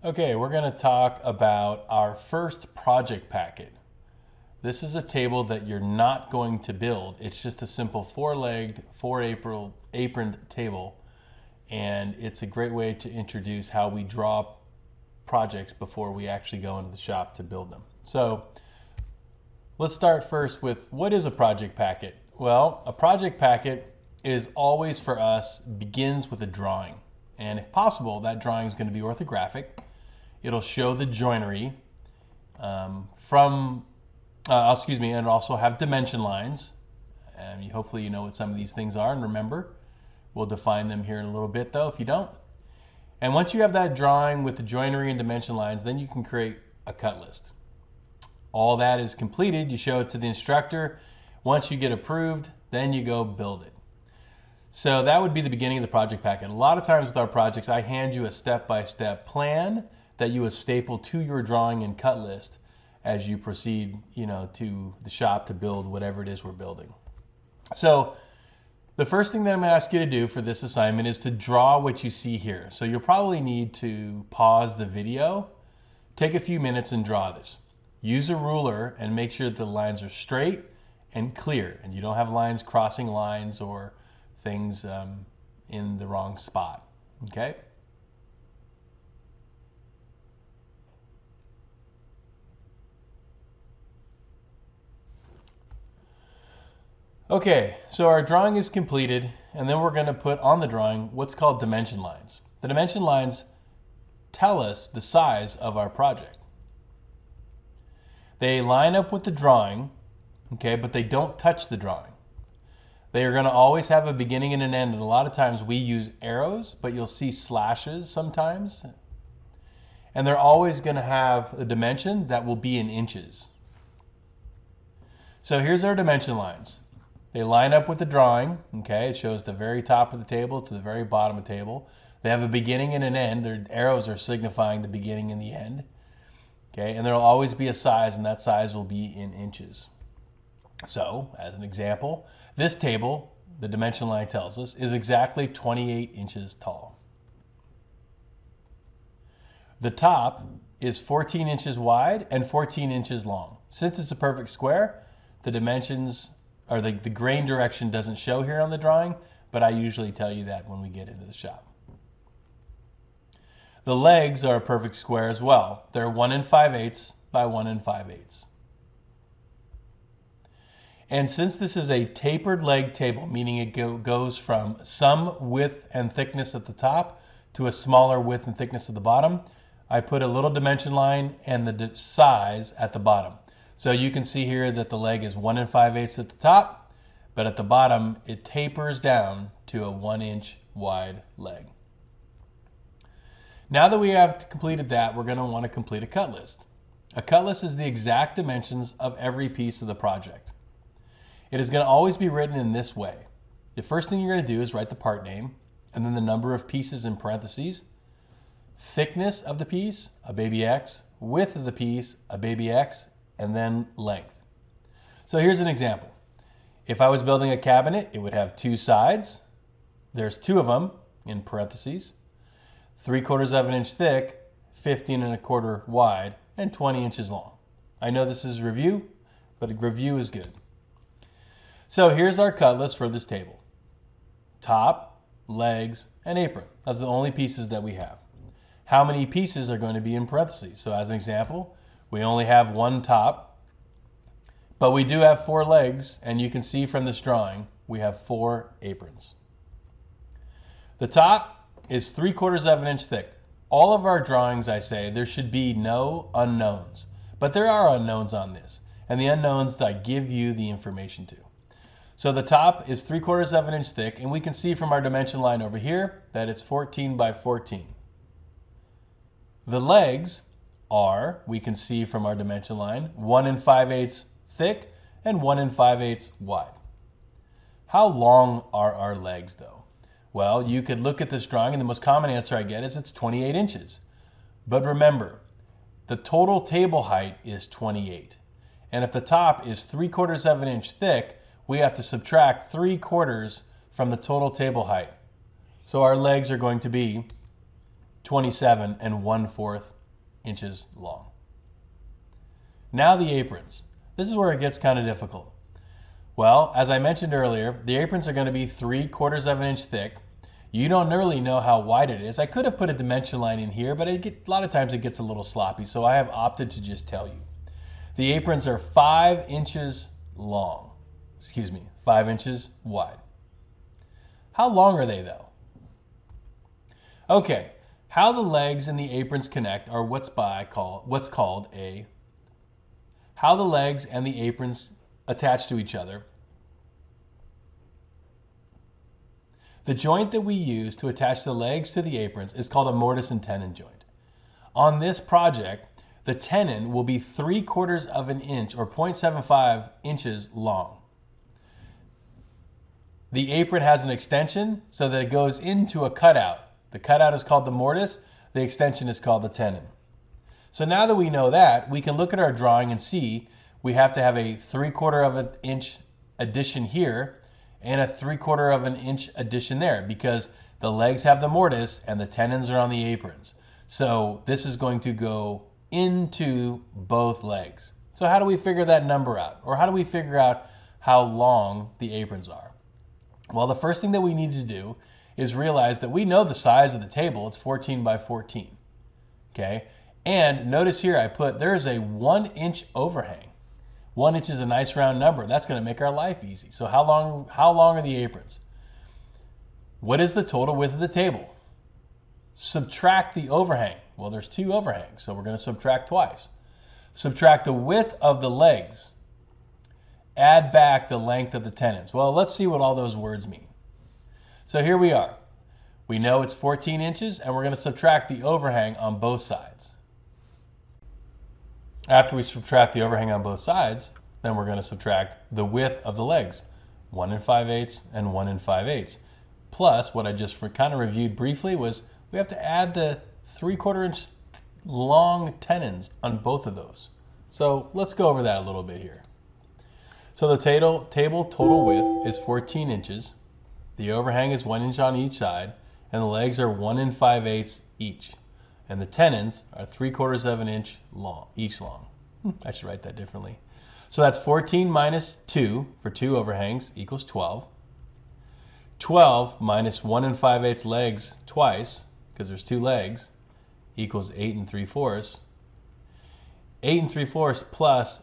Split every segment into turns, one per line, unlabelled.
Okay, we're going to talk about our first project packet. This is a table that you're not going to build. It's just a simple four-legged, four-aproned table, and it's a great way to introduce how we draw projects before we actually go into the shop to build them. So let's start first with, what is a project packet? Well, a project packet is always, for us, begins with a drawing. And if possible, that drawing is going to be orthographic. It'll show the joinery and it'll also have dimension lines. And hopefully you know what some of these things are, and remember, we'll define them here in a little bit though if you don't. And once you have that drawing with the joinery and dimension lines, then you can create a cut list. All that is completed, you show it to the instructor. Once you get approved, then you go build it. So that would be the beginning of the project packet. A lot of times with our projects, I hand you a step-by-step plan that you would staple to your drawing and cut list as you proceed, to the shop to build whatever it is we're building. So the first thing that I'm going to ask you to do for this assignment is to draw what you see here. So you'll probably need to pause the video, take a few minutes and draw this. Use a ruler and make sure that the lines are straight and clear, and you don't have lines crossing lines or things in the wrong spot, okay? Okay, so our drawing is completed, and then we're going to put on the drawing what's called dimension lines. The dimension lines tell us the size of our project. They line up with the drawing, okay, but they don't touch the drawing. They are going to always have a beginning and an end, and a lot of times we use arrows, but you'll see slashes sometimes. And they're always going to have a dimension that will be in inches. So here's our dimension lines. They line up with the drawing, okay? It shows the very top of the table to the very bottom of the table. They have a beginning and an end. Their arrows are signifying the beginning and the end, okay? And there will always be a size, and that size will be in inches. So, as an example, this table, the dimension line tells us, is exactly 28 inches tall. The top is 14 inches wide and 14 inches long. Since it's a perfect square, the dimensions, or the grain direction doesn't show here on the drawing, but I usually tell you that when we get into the shop. The legs are a perfect square as well. They're 1 5/8 by 1 5/8. And since this is a tapered leg table, meaning it goes from some width and thickness at the top to a smaller width and thickness at the bottom, I put a little dimension line and the size at the bottom. So you can see here that the leg is 1 5/8 at the top, but at the bottom it tapers down to a 1 inch wide leg. Now that we have completed that, we're going to want to complete a cut list. A cut list is the exact dimensions of every piece of the project. It is going to always be written in this way. The first thing you're going to do is write the part name, and then the number of pieces in parentheses, thickness of the piece, a baby X, width of the piece, a baby X, and then length. So here's an example. If I was building a cabinet, it would have 2 sides. There's 2 of them in parentheses, 3/4 of an inch thick, 15 1/4 wide, and 20 inches long. I know this is review, but a review is good. So here's our cut list for this table. Top, legs, and apron. Those are the only pieces that we have. How many pieces are going to be in parentheses? So as an example, we only have 1 top, but we do have 4 legs, and you can see from this drawing, we have 4 aprons. The top is 3/4 of an inch thick. All of our drawings, I say, there should be no unknowns, but there are unknowns on this, and the unknowns that I give you the information to. So the top is 3/4 of an inch thick, and we can see from our dimension line over here that it's 14 by 14. The legs are, we can see from our dimension line, 1 5/8 thick and 1 5/8 wide. How long are our legs though? Well, you could look at this drawing, and the most common answer I get is it's 28 inches. But remember, the total table height is 28. And if the top is 3/4 of an inch thick, we have to subtract 3/4 from the total table height. So our legs are going to be 27 1/4 inches long. Now the aprons. This is where it gets kind of difficult. Well, as I mentioned earlier, the aprons are going to be 3/4 of an inch thick. You don't really know how wide it is. I could have put a dimension line in here, but a lot of times it gets a little sloppy, so I have opted to just tell you. The aprons are 5 inches long. 5 inches wide. How long are they though? Okay, how the legs and the aprons connect are how the legs and the aprons attach to each other. The joint that we use to attach the legs to the aprons is called a mortise and tenon joint. On this project, the tenon will be 3/4 of an inch or 0.75 inches long. The apron has an extension so that it goes into a cutout. The cutout is called the mortise, the extension is called the tenon. So now that we know that, we can look at our drawing and see we have to have a 3/4 of an inch addition here and a 3/4 of an inch addition there because the legs have the mortise and the tenons are on the aprons. So this is going to go into both legs. So how do we figure that number out? Or how do we figure out how long the aprons are? Well, the first thing that we need to do is realize that we know the size of the table. It's 14 by 14. Okay? And notice here I put there's a 1 inch overhang. 1 inch is a nice round number. That's going to make our life easy. So how long are the aprons? What is the total width of the table? Subtract the overhang. Well, there's 2 overhangs, so we're going to subtract twice. Subtract the width of the legs. Add back the length of the tenons. Well, let's see what all those words mean. So here we are. We know it's 14 inches, and we're going to subtract the overhang on both sides. After we subtract the overhang on both sides, then we're going to subtract the width of the legs, 1 5/8 and 1 5/8. Plus, what I just kind of reviewed briefly was we have to add the 3/4 inch long tenons on both of those. So let's go over that a little bit here. So the table total width is 14 inches. The overhang is 1 inch on each side, and the legs are 1 5/8 each. And the tenons are 3/4 of an inch long, each long. I should write that differently. So that's 14 minus 2 for 2 overhangs equals 12. 12 minus 1 5/8 legs twice, because there's 2 legs, equals 8 3/4. 8 3/4 plus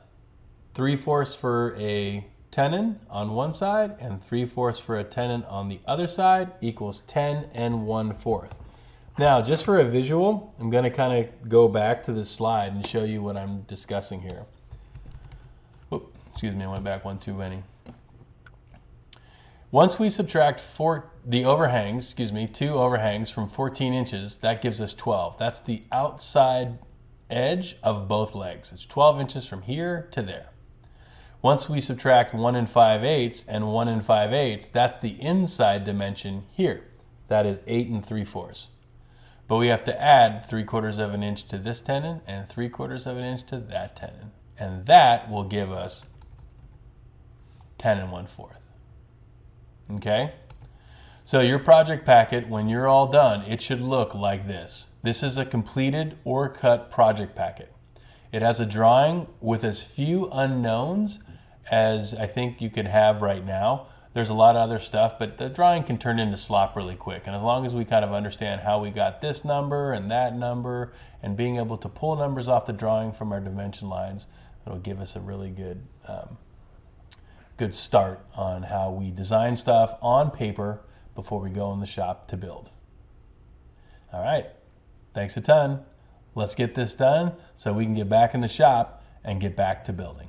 3/4 for a tenon on one side and 3/4 for a tenon on the other side equals 10 1/4. Now, just for a visual, I'm going to kind of go back to this slide and show you what I'm discussing here. Oop, excuse me, I went back one too many. Once we subtract the overhangs, 2 overhangs from 14 inches, that gives us 12. That's the outside edge of both legs. It's 12 inches from here to there. Once we subtract 1 5/8 and 1 5/8, that's the inside dimension here. That is 8 3/4. But we have to add 3/4 of an inch to this tenon and 3/4 of an inch to that tenon. And that will give us 10 1/4. Okay? So your project packet, when you're all done, it should look like this. This is a completed Orcutt project packet. It has a drawing with as few unknowns as I think you could have right now. There's a lot of other stuff, but the drawing can turn into slop really quick. And as long as we kind of understand how we got this number and that number and being able to pull numbers off the drawing from our dimension lines, it'll give us a really good start on how we design stuff on paper before we go in the shop to build. All right, thanks a ton. Let's get this done so we can get back in the shop and get back to building.